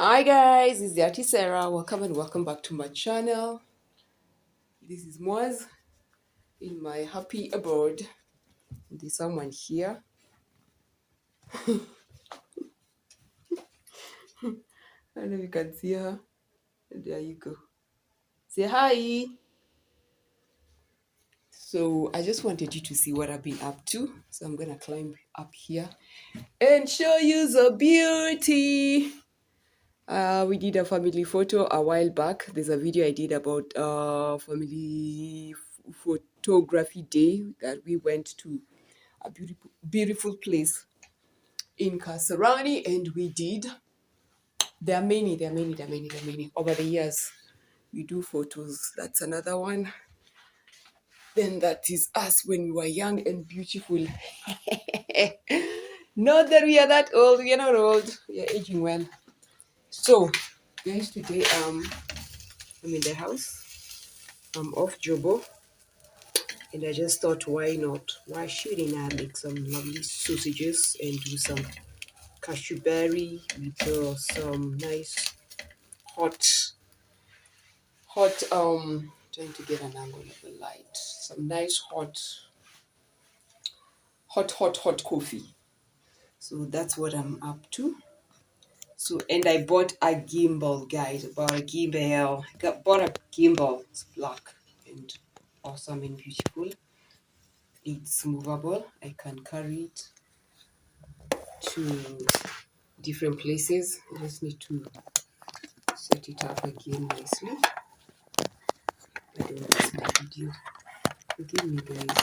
Hi guys, it's the artist Sarah. Welcome and welcome back to my channel. This is Moaz in my happy abode. There's someone here. I don't know if you can see her. There you go. Say hi. So I just wanted you to see what I've been up to. So I'm gonna climb up here and show you the beauty. We did a family photo a while back. There's a video I did about family photography day that we went to a beautiful place in Kasarani, and we did. There are many. Over the years, we do photos. That's another one. Then that is us when we were young and beautiful. Not that we are that old. We are not old. We are aging well. So, guys, today I'm in the house. I'm off Jobo, and I just thought, why not? Why shouldn't I make some lovely sausages and do some cashew berry with some nice hot trying to get an angle of the light, some nice hot coffee. So that's what I'm up to. So, and I bought a gimbal, guys. Bought a gimbal. It's black and awesome and beautiful. It's movable. I can carry it to different places. I just need to set it up again nicely. I don't miss my video. Forgive me, guys.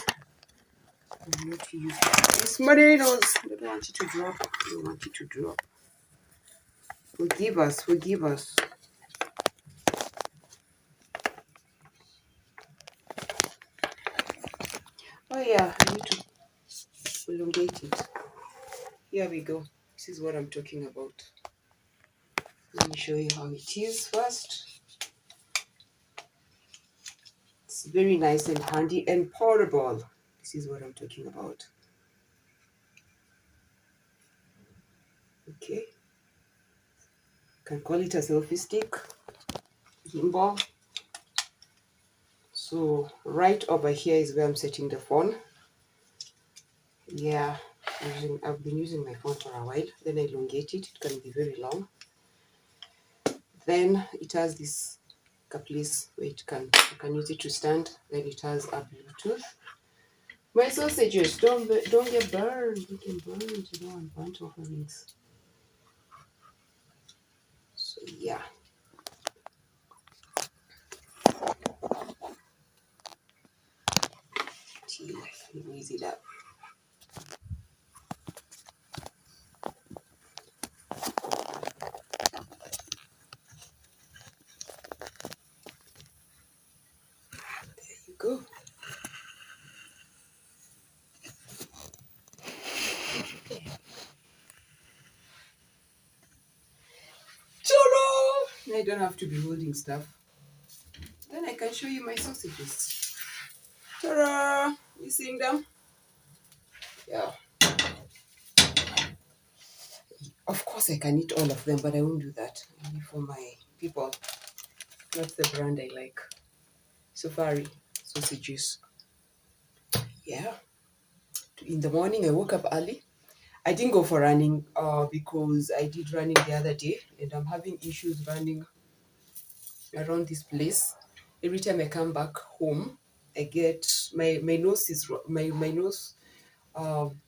I need to use these potatoes. I don't want it to drop. I don't want it to drop. Forgive us. Oh yeah, I need to elongate it. Here we go. This is what I'm talking about. Let me show you how it is first. It's very nice and handy and portable. This is what I'm talking about. Okay. Can call it a selfie stick, gimbal. So right over here is where I'm setting the phone. Yeah, I've been using my phone for a while. Then I elongate it. It can be very long. Then it has this place where you can use it to stand. Then it has a Bluetooth. My sausages don't get burned. You can burn it. You don't want burnt offerings. So yeah. Let me raise it up. There you go. Ta-da! I don't have to be holding stuff. Then I can show you my sausages. Ta-da! You seeing them? Yeah. Of course I can eat all of them, but I won't do that. Only for my people. That's the brand I like. Safari sausages. Yeah. In the morning I woke up early. I didn't go for running because I did running the other day and I'm having issues running around this place. Every time I come back home, I get my nose is my nose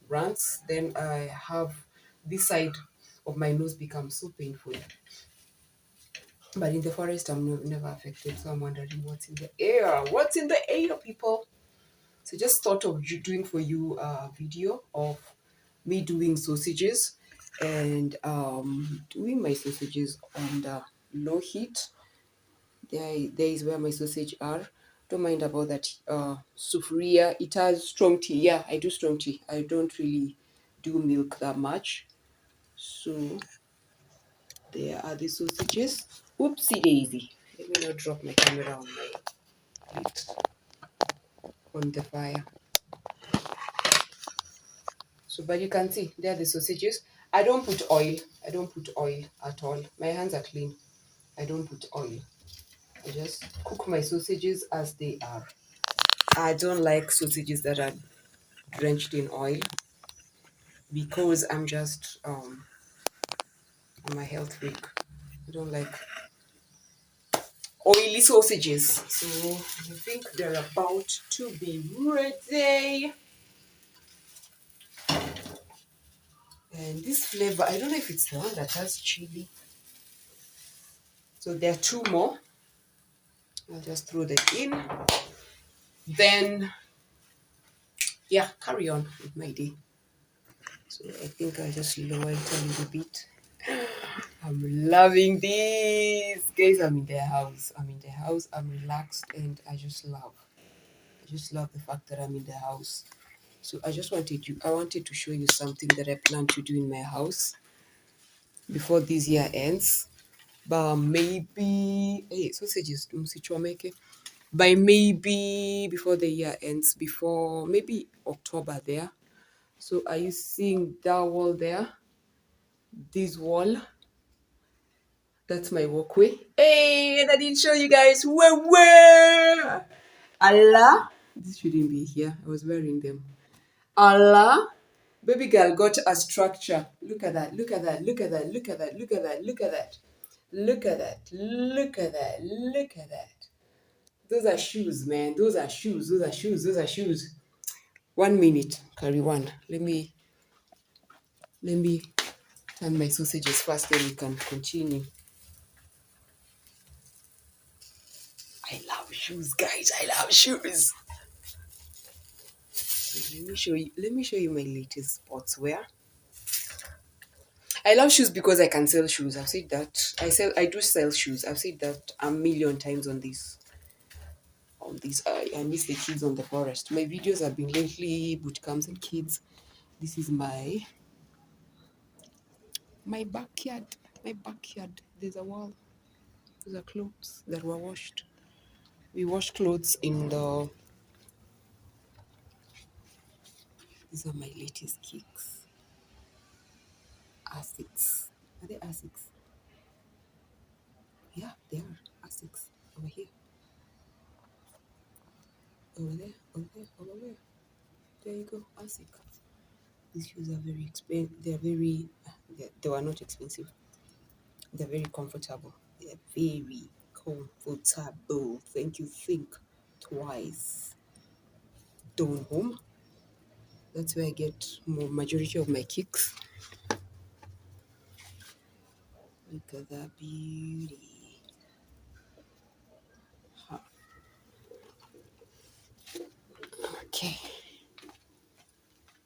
runs. Then I have this side of my nose becomes so painful. But in the forest, I'm never affected. So I'm wondering what's in the air. What's in the air, people? So just thought of doing for you a video of me doing sausages and doing my sausages on the low heat. There is where my sausage are. Don't mind about that sufuria. It has strong tea. Yeah, I do strong tea. I don't really do milk that much. So there are the sausages. Oopsie daisy. Let me not drop my camera on my plate on the fire. So, but you can see there are the sausages. I don't put oil. I don't put oil at all. My hands are clean. I don't put oil. I just cook my sausages as they are. I don't like sausages that are drenched in oil because I'm a health freak. I don't like oily sausages. So I think they're about to be ready. And this flavor, I don't know if it's the one that has chili. So there are two more. I'll just throw them in. Then, yeah, carry on with my day. So I think I'll just lower it a little bit. I'm loving this. Guys, I'm in their house. I'm relaxed and I just love the fact that I'm in the house. So I wanted to show you something that I plan to do in my house before this year ends. But maybe sausages msichomeke. By maybe before the year ends, before maybe October there. So are you seeing that wall there? This wall. That's my walkway. Hey, and I didn't show you guys where. Allah. This shouldn't be here. I was wearing them. Allah. Baby girl got a structure. Look at that. Look at that. Look at that. Look at that. Look at that. Look at that. Look at that. Look at that. Look at that. Those are shoes, man. Those are shoes. Those are shoes. Those are shoes. 1 minute. Carry one. Let me turn my sausages first, then we can continue. I love shoes, guys. I love shoes. Let me show you my latest sportswear. I love shoes because I can sell shoes. I've said that. I do sell shoes. I've said that a million times on this. I miss the kids on the forest. My videos have been lately boot camps and kids. This is my backyard. My backyard. There's a wall. Those are clothes that were washed. We wash clothes in the. These are my latest kicks. Asics. Are they Asics? Yeah, they are Asics. Over here. Over there. Over there. Over there. There you go. Asic. These shoes are very expensive. They were not expensive. They're very comfortable. They're very comfortable. Thank you. Think twice. Down home. That's where I get majority of my kicks. Look at that beauty. Huh. Okay.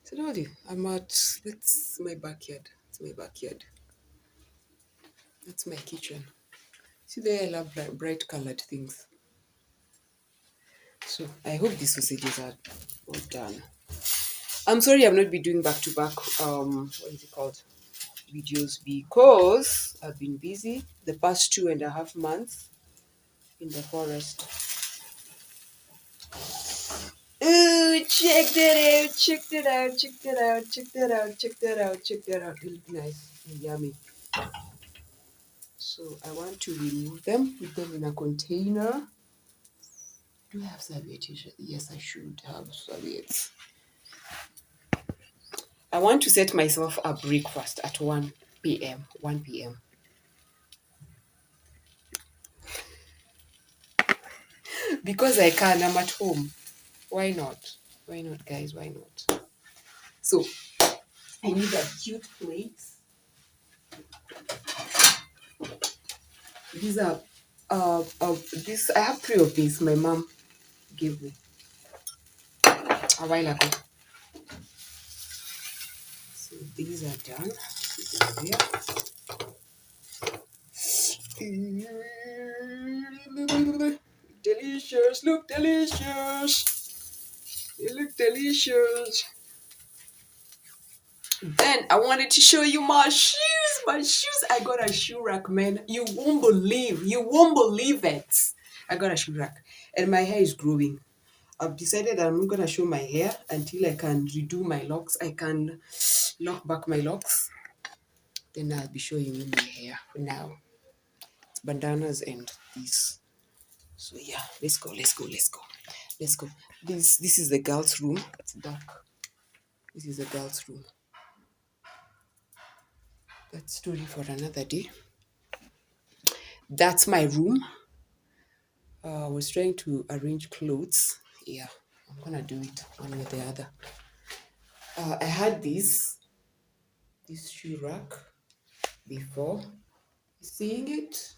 So now that's my backyard. It's my backyard. That's my kitchen. See there, I love bright colored things. So I hope these sausages are all done. I'm sorry I've not been doing back to back what is it called? Videos because I've been busy the past 2.5 months in the forest. Ooh, check that out, check that out, check that out, check that out, check that out, check that out. It looks nice and yummy. So I want to remove them, put them in a container. Do I have serviettes? Yes, I should have serviettes. I want to set myself a breakfast at 1 p.m. 1 p.m. Because I can, I'm at home. Why not? Why not, guys? Why not? So I need a cute plate. These are this I have 3 of these. My mom gave me a while ago. So these are done. Delicious, look delicious. They look delicious. Then I wanted to show you my shoes. My shoes. I got a shoe rack, man. You won't believe it. I got a shoe rack. And my hair is growing. I've decided I'm not gonna show my hair until I can redo my locks. I can lock back my locks. Then I'll be showing you my hair for now. It's bandanas and this. So yeah, let's go. This is the girls' room. It's dark. This is the girls' room. That story for another day. That's my room. I was trying to arrange clothes. Yeah, I'm gonna do it one with the other. I had this shoe rack before. Seeing it?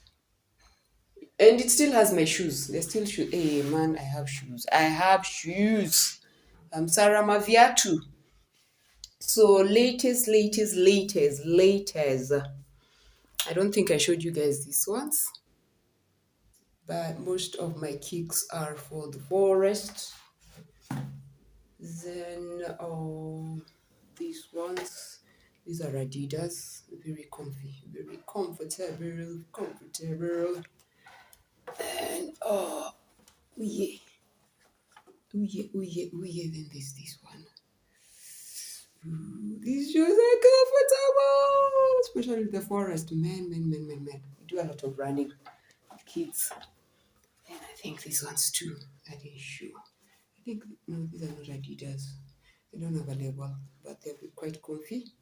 And it still has my shoes. There's still shoes. Hey man, I have shoes. I'm Sarah Maviatu. So latest. I don't think I showed you guys these ones, but most of my kicks are for the forest. Then these ones, these are Adidas, very comfy, very comfortable. And yeah, then there's this one. These shoes are comfortable, especially the forest. Man. We do a lot of running with kids. And I think these ones too. I didn't sure. I think no, these are not Adidas. They don't have a label, but they're quite comfy.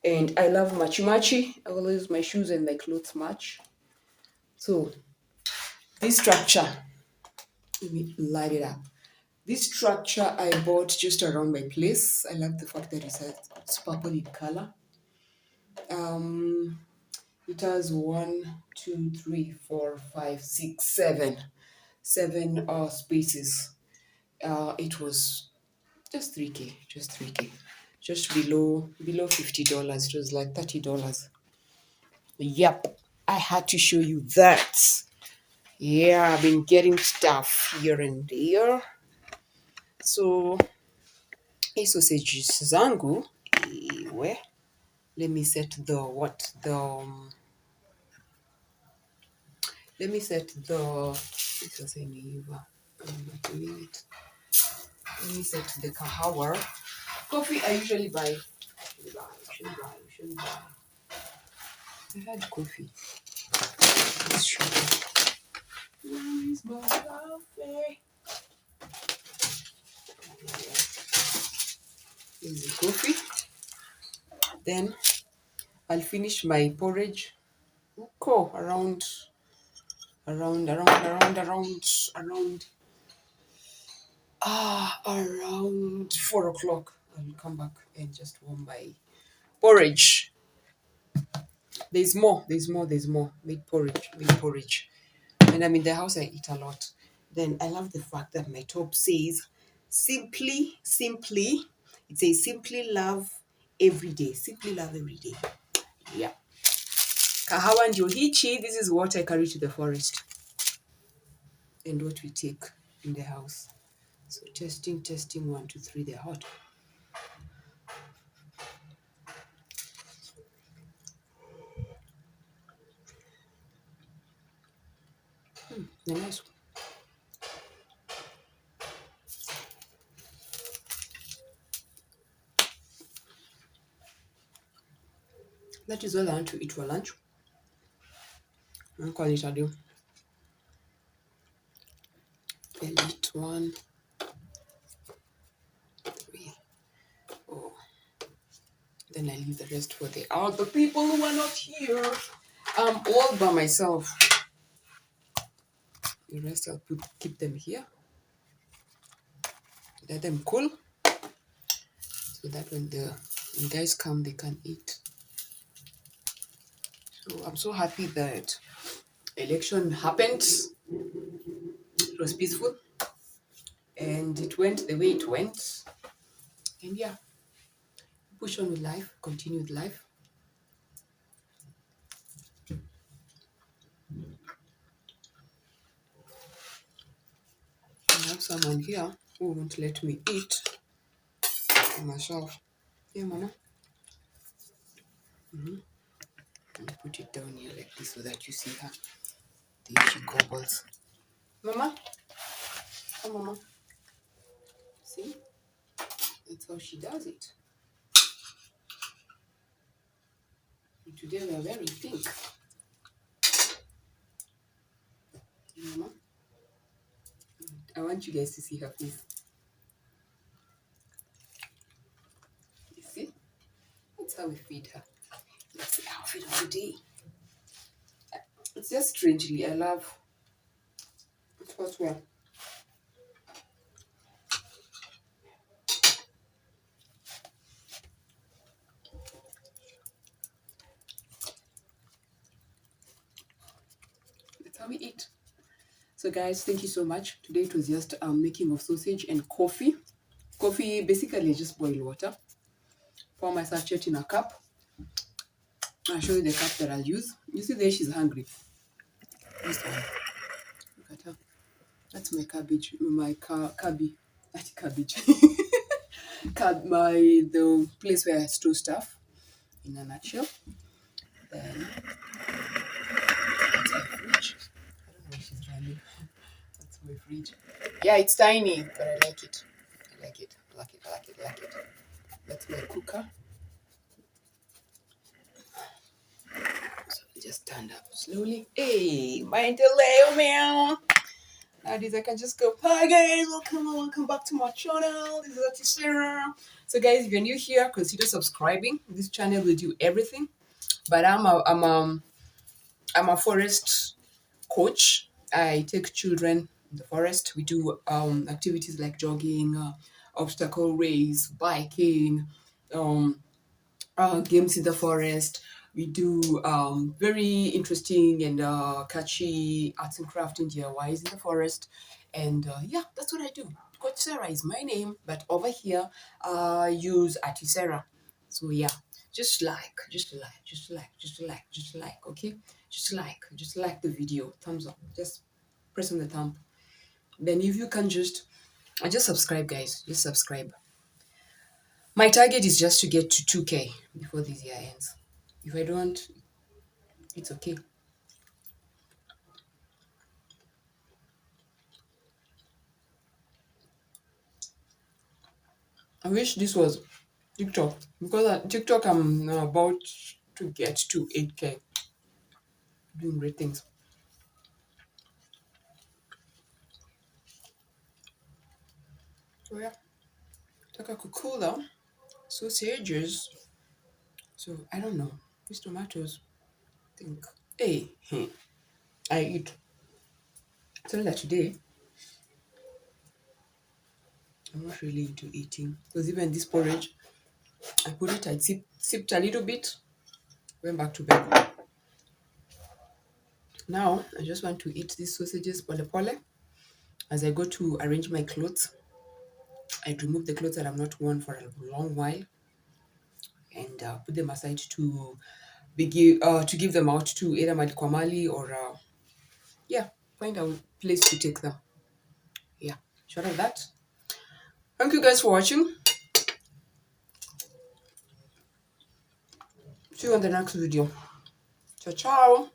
And I love matchy. I always my shoes and my clothes match. So this structure, let me light it up. This structure I bought just around my place. I love the fact that it's purple in color. It has 7 spaces. It was just 3K, just below $50. It was like $30. Yep, I had to show you that. Yeah, I've been getting stuff here and there. So hii sausage zangu iwe. Let me set the I'm not doing it. Let me set the kahawa. Coffee I usually buy. I had coffee. Let's show you. Where is my coffee? Here's the coffee. Then I'll finish my porridge. Around 4 o'clock. I'll come back and just warm my porridge. There's more. Made porridge. When I'm in the house, I eat a lot. Then I love the fact that my top says simply. It says simply love every day. Simply love every day. Yeah. Kahawa and Johichi, this is what I carry to the forest. And what we take in the house. So testing, 1, 2, 3, they're hot. They're nice. That is all I want to eat for lunch. I'll call it a day. I'll eat 1, 3, 4. Then I leave the rest for the other people who are not here. I'm all by myself. The rest I'll keep them here. Let them cool. So that when the guys come, they can eat. So I'm so happy that election happened. It was peaceful. And it went the way it went. And yeah, push on with life, continue with life. I have someone here who won't let me eat for myself. Yeah, Mama. I'll put it down here like this so that you see her. There she gobbles. Mama? Oh, Mama. See? That's how she does it. Today we are very pink. Mama, I want you guys to see her face. You see? That's how we feed her. That's the outfit of the day. It's just strangely, I love sportswear. That's how we eat. So guys, thank you so much. Today it was just making of sausage and coffee. Coffee, basically just boil water. Pour my sachet in a cup. I'll show you the cup that I'll use. You see there, she's hungry. This one. Look at her. That's my cabbage. My cabbage. Not cabbage. The place where I store stuff. In a nutshell. Then that's my fridge. I don't know where she's running. That's my fridge. Yeah, it's tiny, but I like it. I like it. I like it. I like it. I like it. That's my cooker. So I just stand up slowly. Hey, mind the layout, man. Nowadays I can just go, hi guys, welcome back to my channel. This is Auntie Sarah. So guys, if you're new here, consider subscribing. This channel will do everything. But I'm a forest coach. I take children in the forest. We do activities like jogging, obstacle race, biking, games in the forest. We do very interesting and catchy arts and crafting DIYs in the forest. And yeah, that's what I do. Coach Sarah is my name, but over here I use Auntie Sarah. So yeah, just like, okay? Just like the video. Thumbs up. Just press on the thumb. Then if you can just subscribe, guys. Just subscribe. My target is just to get to 2K before this year ends. If I don't, it's okay. I wish this was TikTok because on TikTok I'm about to get to 8K. Doing great things. So yeah, taka kukula, sausages. So I don't know. These tomatoes, think. Hey, I eat. So that today I'm not really into eating because even this porridge, I put it, I sipped a little bit, went back to bed. Now I just want to eat these sausages pole pole. As I go to arrange my clothes, I'd remove the clothes that I've not worn for a long while and put them aside to give them out to either Malikwamali or yeah, find a place to take them. Yeah, short of that. Thank you guys for watching. See you on the next video. Ciao, ciao.